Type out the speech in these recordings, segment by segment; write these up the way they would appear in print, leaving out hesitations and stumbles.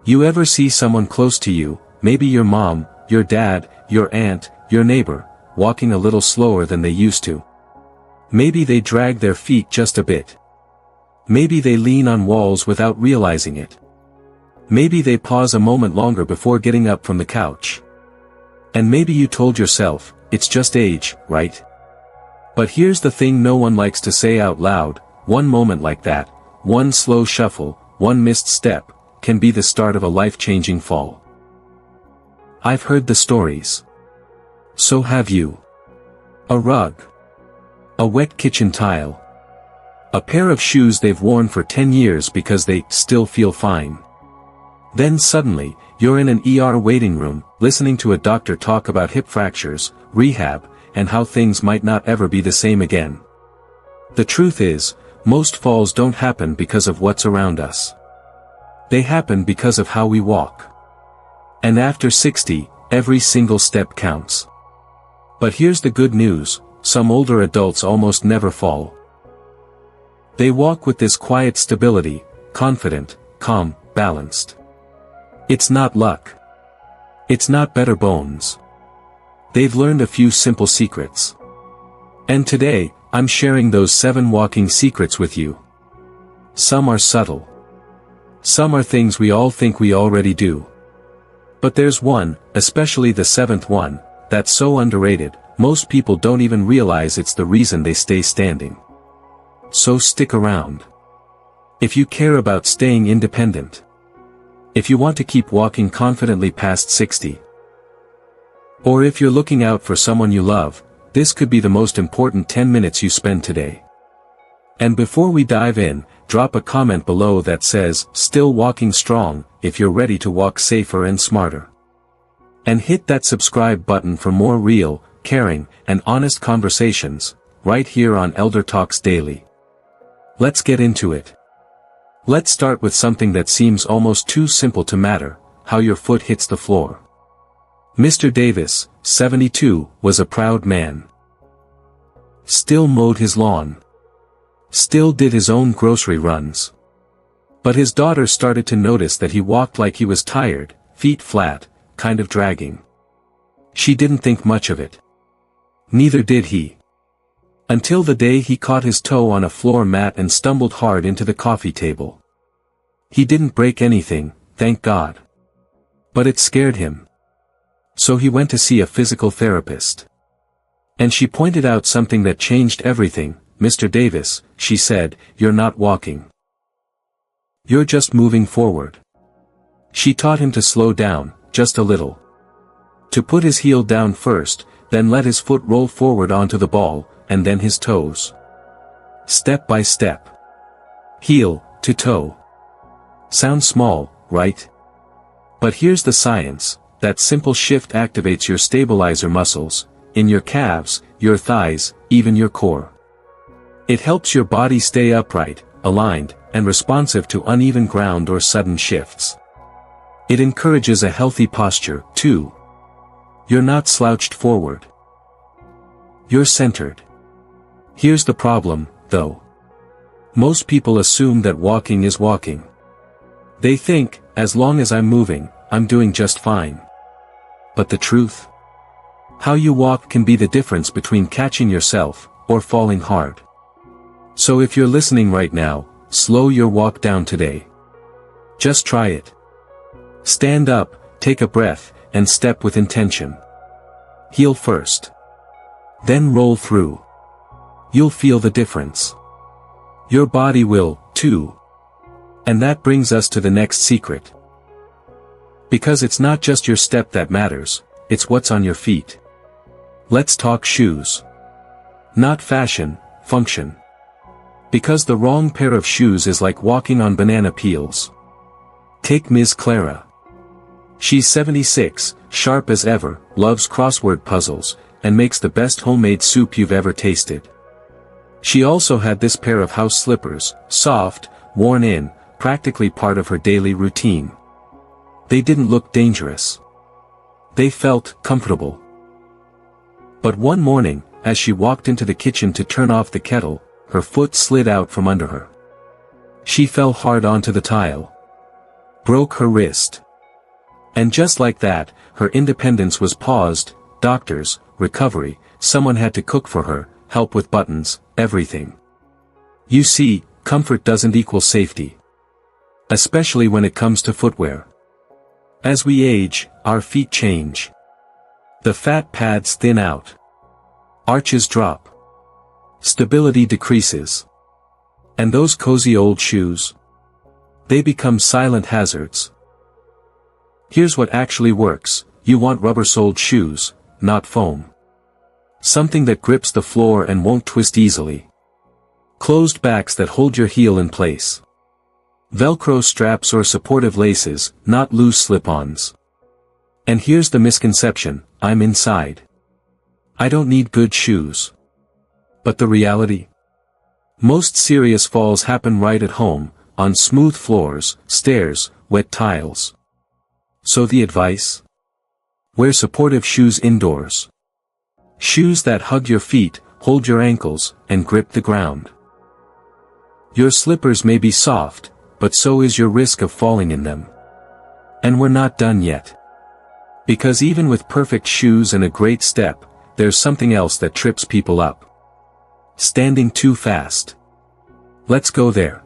You ever see someone close to you, maybe your mom, your dad, your aunt, your neighbor, walking a little slower than they used to? Maybe they drag their feet just a bit. Maybe they lean on walls without realizing it. Maybe they pause a moment longer before getting up from the couch. And maybe you told yourself, it's just age, right? But here's the thing no one likes to say out loud: one moment like that, one slow shuffle, one missed step, can be the start of a life-changing fall. I've heard the stories. So have you. A rug. A wet kitchen tile. A pair of shoes they've worn for 10 years because they still feel fine. Then suddenly, you're in an ER waiting room, listening to a doctor talk about hip fractures, rehab, and how things might not ever be the same again. The truth is, most falls don't happen because of what's around us. They happen because of how we walk. And after 60, every single step counts. But here's the good news: some older adults almost never fall. They walk with this quiet stability, confident, calm, balanced. It's not luck. It's not better bones. They've learned a few simple secrets. And today, I'm sharing those 7 walking secrets with you. Some are subtle. Some are things we all think we already do. But there's one, especially the 7th one, that's so underrated, most people don't even realize it's the reason they stay standing. So stick around. If you care about staying independent. If you want to keep walking confidently past 60. Or if you're looking out for someone you love, this could be the most important 10 minutes you spend today. And before we dive in, drop a comment below that says, "Still walking strong," if you're ready to walk safer and smarter. And hit that subscribe button for more real, caring, and honest conversations, right here on ElderTalks Daily. Let's get into it. Let's start with something that seems almost too simple to matter: how your foot hits the floor. Mr. Davis, 72, was a proud man. Still mowed his lawn. Still did his own grocery runs. But his daughter started to notice that he walked like he was tired, feet flat, kind of dragging. She didn't think much of it. Neither did he. Until the day he caught his toe on a floor mat and stumbled hard into the coffee table. He didn't break anything, thank God. But it scared him. So he went to see a physical therapist. And she pointed out something that changed everything. "Mr. Davis," she said, "you're not walking. You're just moving forward." She taught him to slow down, just a little. To put his heel down first, then let his foot roll forward onto the ball, and then his toes. Step by step. Heel to toe. Sounds small, right? But here's the science: that simple shift activates your stabilizer muscles, in your calves, your thighs, even your core. It helps your body stay upright, aligned, and responsive to uneven ground or sudden shifts. It encourages a healthy posture, too. You're not slouched forward. You're centered. Here's the problem, though. Most people assume that walking is walking. They think, as long as I'm moving, I'm doing just fine. But the truth? How you walk can be the difference between catching yourself, or falling hard. So if you're listening right now, slow your walk down today. Just try it. Stand up, take a breath, and step with intention. Heel first. Then roll through. You'll feel the difference. Your body will, too. And that brings us to the next secret. Because it's not just your step that matters, it's what's on your feet. Let's talk shoes. Not fashion, function. Because the wrong pair of shoes is like walking on banana peels. Take Ms. Clara. She's 76, sharp as ever, loves crossword puzzles, and makes the best homemade soup you've ever tasted. She also had this pair of house slippers, soft, worn in, practically part of her daily routine. They didn't look dangerous. They felt comfortable. But one morning, as she walked into the kitchen to turn off the kettle, her foot slid out from under her. She fell hard onto the tile. broke her wrist. And just like that, her independence was paused. Doctors, recovery, someone had to cook for her, help with buttons, everything. You see, comfort doesn't equal safety. Especially when it comes to footwear. As we age, our feet change. The fat pads thin out. Arches drop. Stability decreases. And those cozy old shoes? They become silent hazards. Here's what actually works: you want rubber-soled shoes, not foam. Something that grips the floor and won't twist easily. Closed backs that hold your heel in place. Velcro straps or supportive laces, not loose slip-ons. And here's the misconception: I'm inside. I don't need good shoes. But the reality? Most serious falls happen right at home, on smooth floors, stairs, wet tiles. So the advice? Wear supportive shoes indoors. Shoes that hug your feet, hold your ankles, and grip the ground. Your slippers may be soft, but so is your risk of falling in them. And we're not done yet. Because even with perfect shoes and a great step, there's something else that trips people up. Standing too fast. Let's go there.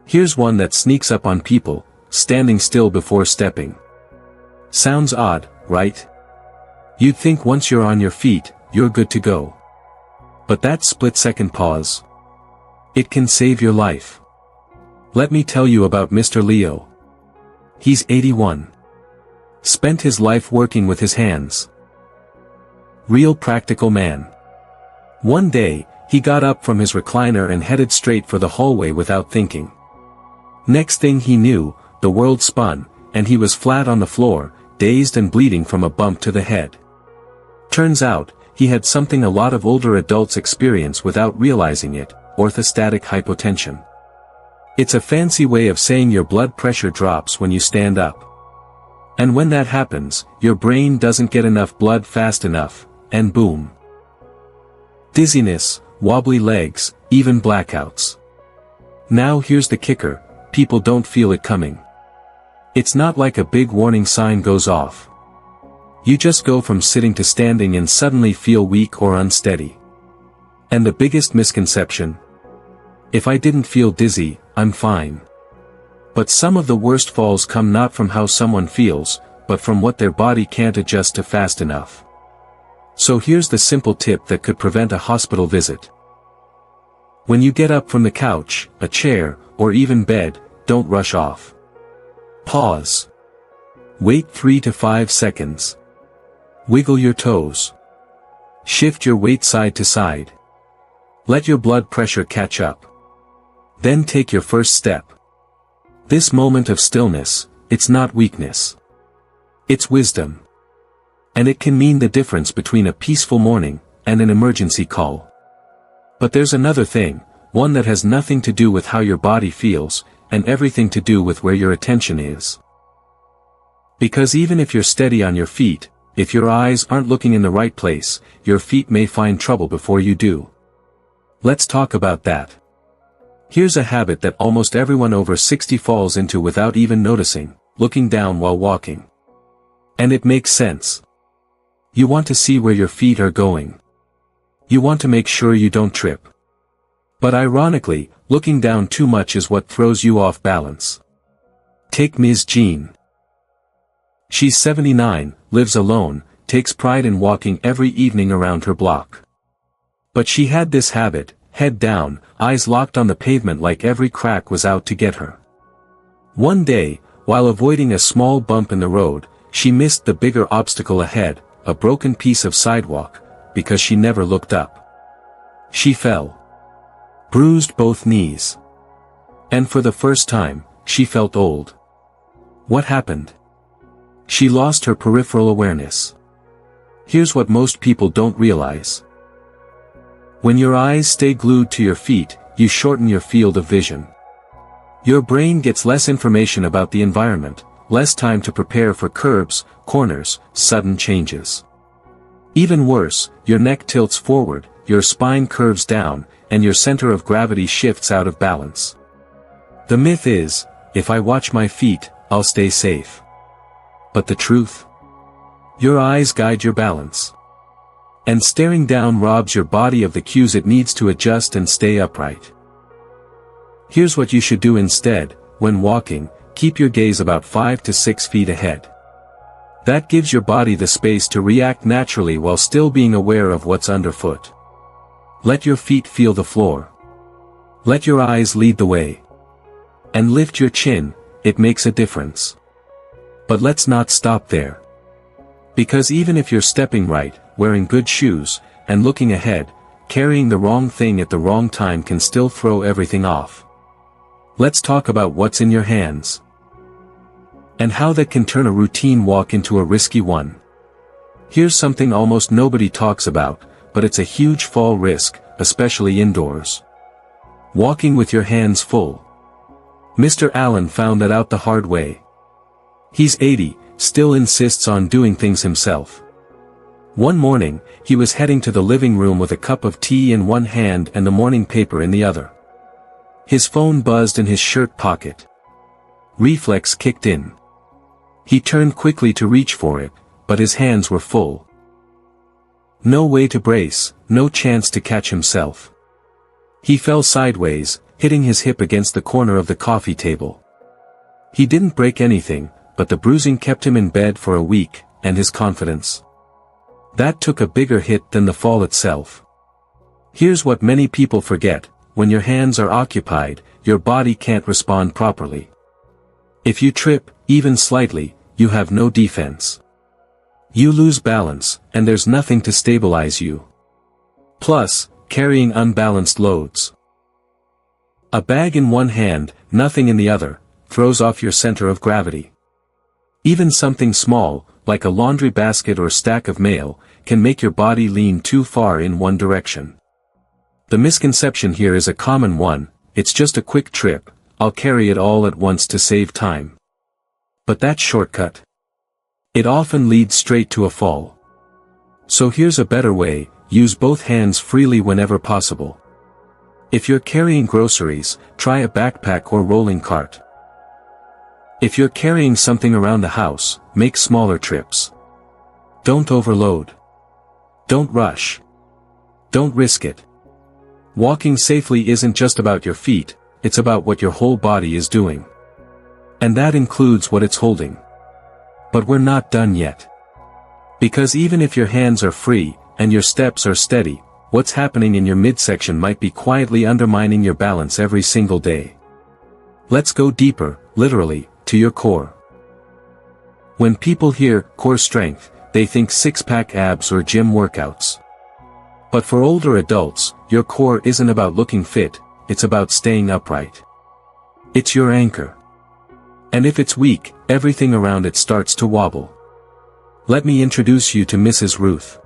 Here's one that sneaks up on people: standing still before stepping. Sounds odd, right? You'd think once you're on your feet, you're good to go. But that split-second pause, it can save your life. Let me tell you about Mr. Leo. He's 81. Spent his life working with his hands. Real practical man. One day, he got up from his recliner and headed straight for the hallway without thinking. Next thing he knew, the world spun, and he was flat on the floor, dazed and bleeding from a bump to the head. Turns out, he had something a lot of older adults experience without realizing it: orthostatic hypotension. It's a fancy way of saying your blood pressure drops when you stand up. And when that happens, your brain doesn't get enough blood fast enough, and boom. Dizziness, wobbly legs, even blackouts. Now here's the kicker: people don't feel it coming. It's not like a big warning sign goes off. You just go from sitting to standing and suddenly feel weak or unsteady. And the biggest misconception? If I didn't feel dizzy, I'm fine. But some of the worst falls come not from how someone feels, but from what their body can't adjust to fast enough. So here's the simple tip that could prevent a hospital visit. When you get up from the couch, a chair, or even bed, don't rush off. Pause. Wait 3 to 5 seconds. Wiggle your toes. Shift your weight side to side. Let your blood pressure catch up. Then take your first step. This moment of stillness, it's not weakness. It's wisdom. And it can mean the difference between a peaceful morning and an emergency call. But there's another thing, one that has nothing to do with how your body feels, and everything to do with where your attention is. Because even if you're steady on your feet, if your eyes aren't looking in the right place, your feet may find trouble before you do. Let's talk about that. Here's a habit that almost everyone over 60 falls into without even noticing: looking down while walking. And it makes sense. You want to see where your feet are going. You want to make sure you don't trip. But ironically, looking down too much is what throws you off balance. Take Ms. Jean. She's 79, lives alone, takes pride in walking every evening around her block. But she had this habit: head down, eyes locked on the pavement, like every crack was out to get her. One day, while avoiding a small bump in the road, she missed the bigger obstacle ahead, a broken piece of sidewalk, because she never looked up. She fell. Bruised both knees. And for the first time, she felt old. What happened? She lost her peripheral awareness. Here's what most people don't realize. When your eyes stay glued to your feet, you shorten your field of vision. Your brain gets less information about the environment, less time to prepare for curbs, corners, sudden changes. Even worse, your neck tilts forward, your spine curves down, and your center of gravity shifts out of balance. The myth is, if I watch my feet, I'll stay safe. But the truth? Your eyes guide your balance. And staring down robs your body of the cues it needs to adjust and stay upright. Here's what you should do instead: when walking, keep your gaze about 5 to 6 feet ahead. That gives your body the space to react naturally while still being aware of what's underfoot. Let your feet feel the floor. Let your eyes lead the way. And lift your chin, it makes a difference. But let's not stop there. Because even if you're stepping right, wearing good shoes, and looking ahead, carrying the wrong thing at the wrong time can still throw everything off. Let's talk about what's in your hands. And how that can turn a routine walk into a risky one. Here's something almost nobody talks about, but it's a huge fall risk, especially indoors. Walking with your hands full. Mr. Allen found that out the hard way. He's 80, still insists on doing things himself. One morning, he was heading to the living room with a cup of tea in one hand and the morning paper in the other. His phone buzzed in his shirt pocket. Reflex kicked in. He turned quickly to reach for it, but his hands were full. No way to brace, no chance to catch himself. He fell sideways, hitting his hip against the corner of the coffee table. He didn't break anything, but the bruising kept him in bed for a week, and his confidence. That took a bigger hit than the fall itself. Here's what many people forget: when your hands are occupied, your body can't respond properly. If you trip, even slightly, you have no defense. You lose balance, and there's nothing to stabilize you. Plus, carrying unbalanced loads. A bag in one hand, nothing in the other, throws off your center of gravity. Even something small, like a laundry basket or stack of mail, can make your body lean too far in one direction. The misconception here is a common one: it's just a quick trip, I'll carry it all at once to save time. But that's shortcut. It often leads straight to a fall. So here's a better way: use both hands freely whenever possible. If you're carrying groceries, try a backpack or rolling cart. If you're carrying something around the house, make smaller trips. Don't overload. Don't rush. Don't risk it. Walking safely isn't just about your feet, it's about what your whole body is doing. And that includes what it's holding. But we're not done yet. Because even if your hands are free, and your steps are steady, what's happening in your midsection might be quietly undermining your balance every single day. Let's go deeper, literally, to your core. When people hear core strength, they think six-pack abs or gym workouts. But for older adults, your core isn't about looking fit, it's about staying upright. It's your anchor. And if it's weak, everything around it starts to wobble. Let me introduce you to Mrs. Ruth.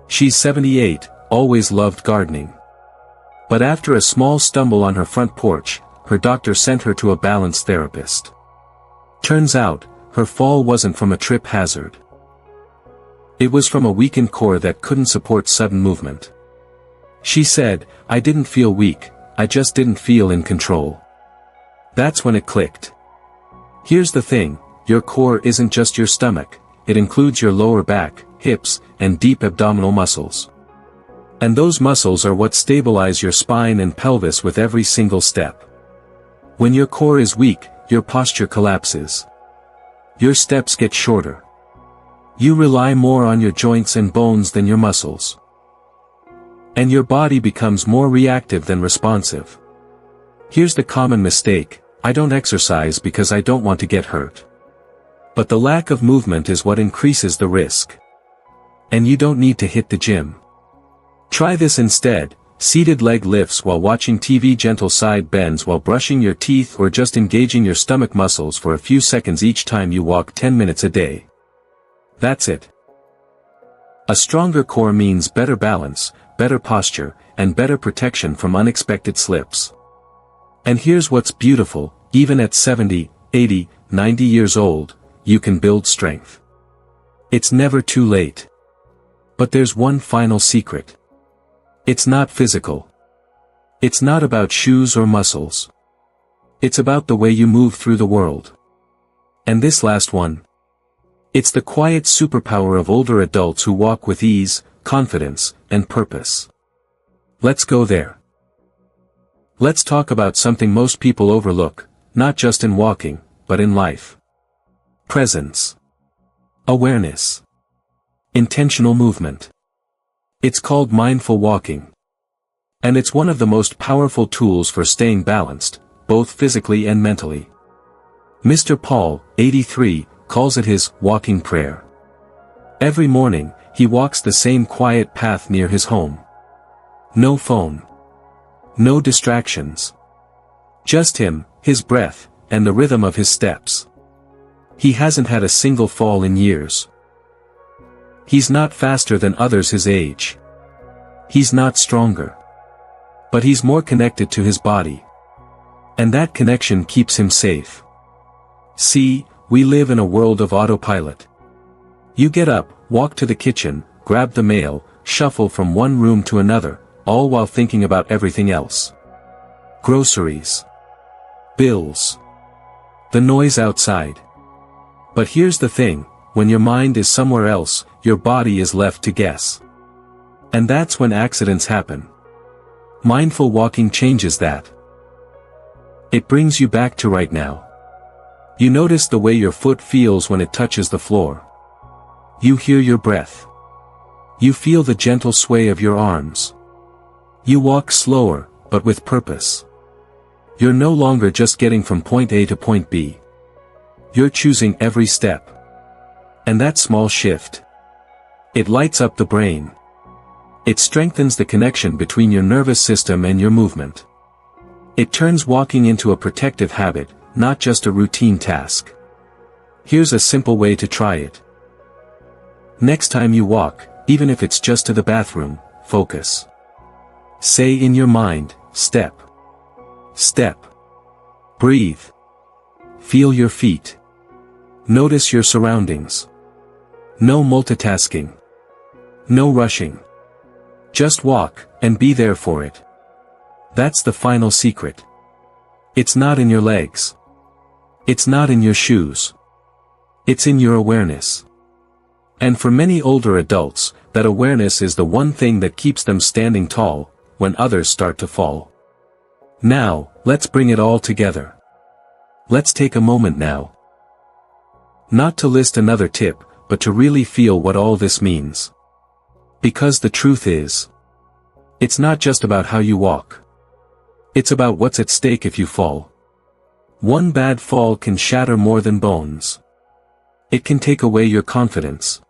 She's 78, always loved gardening. But after a small stumble on her front porch, her doctor sent her to a balance therapist. Turns out, her fall wasn't from a trip hazard. It was from a weakened core that couldn't support sudden movement. She said, "I didn't feel weak, I just didn't feel in control." That's when it clicked. Here's the thing: your core isn't just your stomach, it includes your lower back, hips, and deep abdominal muscles. And those muscles are what stabilize your spine and pelvis with every single step. When your core is weak, your posture collapses. Your steps get shorter. You rely more on your joints and bones than your muscles. And your body becomes more reactive than responsive. Here's the common mistake: I don't exercise because I don't want to get hurt. But the lack of movement is what increases the risk. And you don't need to hit the gym. Try this instead: seated leg lifts while watching TV, gentle side bends while brushing your teeth, or just engaging your stomach muscles for a few seconds each time you walk 10 minutes a day. That's it. A stronger core means better balance, better posture, and better protection from unexpected slips. And here's what's beautiful: even at 70, 80, 90 years old, you can build strength. It's never too late. But there's one final secret. It's not physical. It's not about shoes or muscles. It's about the way you move through the world. And this last one? It's the quiet superpower of older adults who walk with ease, confidence, and purpose. Let's go there. Let's talk about something most people overlook, not just in walking, but in life. Presence. Awareness. Intentional movement. It's called mindful walking. And it's one of the most powerful tools for staying balanced, both physically and mentally. Mr. Paul, 83, calls it his walking prayer. Every morning, he walks the same quiet path near his home. No phone. No distractions. Just him, his breath, and the rhythm of his steps. He hasn't had a single fall in years. He's not faster than others his age. He's not stronger. But he's more connected to his body. And that connection keeps him safe. See, we live in a world of autopilot. You get up, walk to the kitchen, grab the mail, shuffle from one room to another, all while thinking about everything else. Groceries. Bills. The noise outside. But here's the thing, when your mind is somewhere else, your body is left to guess. And that's when accidents happen. Mindful walking changes that. It brings you back to right now. You notice the way your foot feels when it touches the floor. You hear your breath. You feel the gentle sway of your arms. You walk slower, but with purpose. You're no longer just getting from point A to point B. You're choosing every step. And that small shift. It lights up the brain. It strengthens the connection between your nervous system and your movement. It turns walking into a protective habit, not just a routine task. Here's a simple way to try it. Next time you walk, even if it's just to the bathroom, focus. Say in your mind, step. Step. Breathe. Feel your feet. Notice your surroundings. No multitasking. No rushing. Just walk, and be there for it. That's the final secret. It's not in your legs. It's not in your shoes. It's in your awareness. And for many older adults, that awareness is the one thing that keeps them standing tall, when others start to fall. Now, let's bring it all together. Let's take a moment now. Not to list another tip, but to really feel what all this means. Because the truth is, it's not just about how you walk. It's about what's at stake if you fall. One bad fall can shatter more than bones. It can take away your confidence.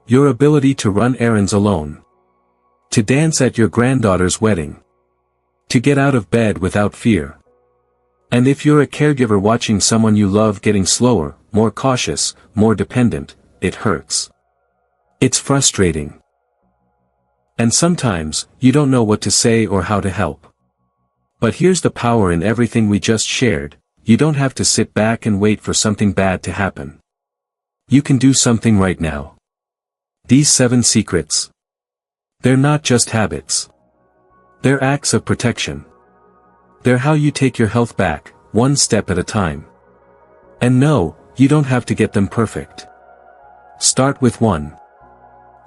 Your ability to run errands alone. To dance at your granddaughter's wedding. To get out of bed without fear. And if you're a caregiver watching someone you love getting slower, more cautious, more dependent, it hurts. It's frustrating. And sometimes, you don't know what to say or how to help. But here's the power in everything we just shared, you don't have to sit back and wait for something bad to happen. You can do something right now. These 7 secrets. They're not just habits. They're acts of protection. They're how you take your health back, one step at a time. And no, you don't have to get them perfect. Start with 1.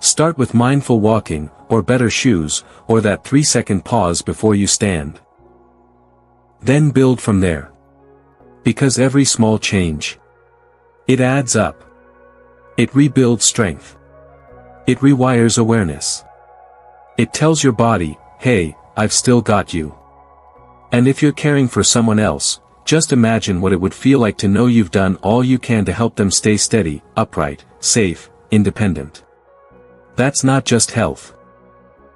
Start with mindful walking, or better shoes, or that 3-second pause before you stand. Then build from there. Because every small change, it adds up. It rebuilds strength. It rewires awareness. It tells your body, hey, I've still got you. And if you're caring for someone else, just imagine what it would feel like to know you've done all you can to help them stay steady, upright, safe, independent. That's not just health.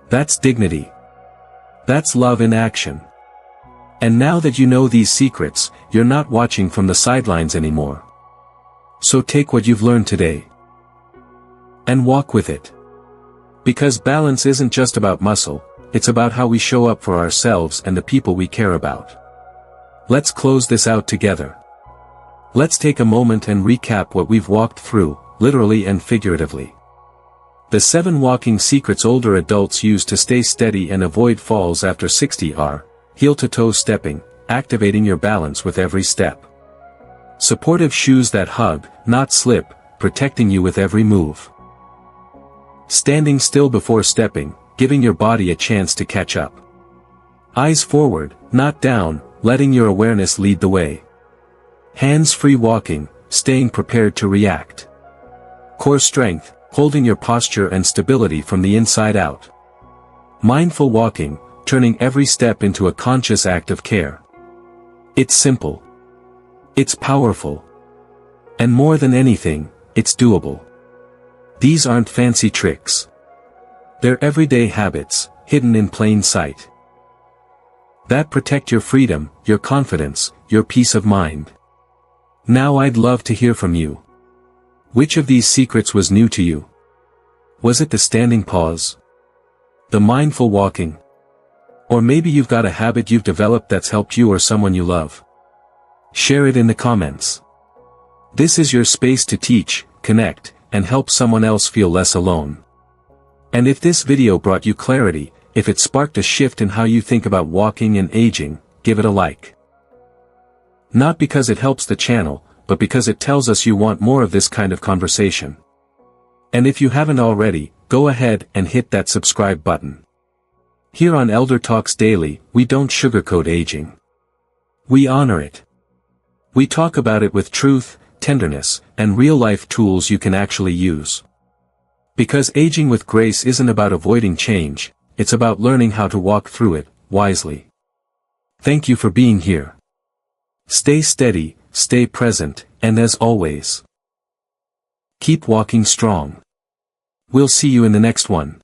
That's dignity. That's love in action. And now that you know these secrets, you're not watching from the sidelines anymore. So take what you've learned today. And walk with it. Because balance isn't just about muscle, it's about how we show up for ourselves and the people we care about. Let's close this out together. Let's take a moment and recap what we've walked through, literally and figuratively. The 7 walking secrets older adults use to stay steady and avoid falls after 60 are: heel-to-toe stepping, activating your balance with every step. Supportive shoes that hug, not slip, protecting you with every move. Standing still before stepping, giving your body a chance to catch up. Eyes forward, not down, letting your awareness lead the way. Hands-free walking, staying prepared to react. Core strength, holding your posture and stability from the inside out. Mindful walking, turning every step into a conscious act of care. It's simple. It's powerful. And more than anything, it's doable. These aren't fancy tricks. They're everyday habits, hidden in plain sight. That protect your freedom, your confidence, your peace of mind. Now I'd love to hear from you. Which of these secrets was new to you? Was it the standing pause? The mindful walking? Or maybe you've got a habit you've developed that's helped you or someone you love. Share it in the comments. This is your space to teach, connect, and help someone else feel less alone. And if this video brought you clarity, if it sparked a shift in how you think about walking and aging, give it a like. Not because it helps the channel, but because it tells us you want more of this kind of conversation. And if you haven't already, go ahead and hit that subscribe button. Here on ElderTalks Daily, we don't sugarcoat aging. We honor it. We talk about it with truth, tenderness, and real-life tools you can actually use. Because aging with grace isn't about avoiding change, it's about learning how to walk through it, wisely. Thank you for being here. Stay steady, stay present, and as always, keep walking strong. We'll see you in the next one.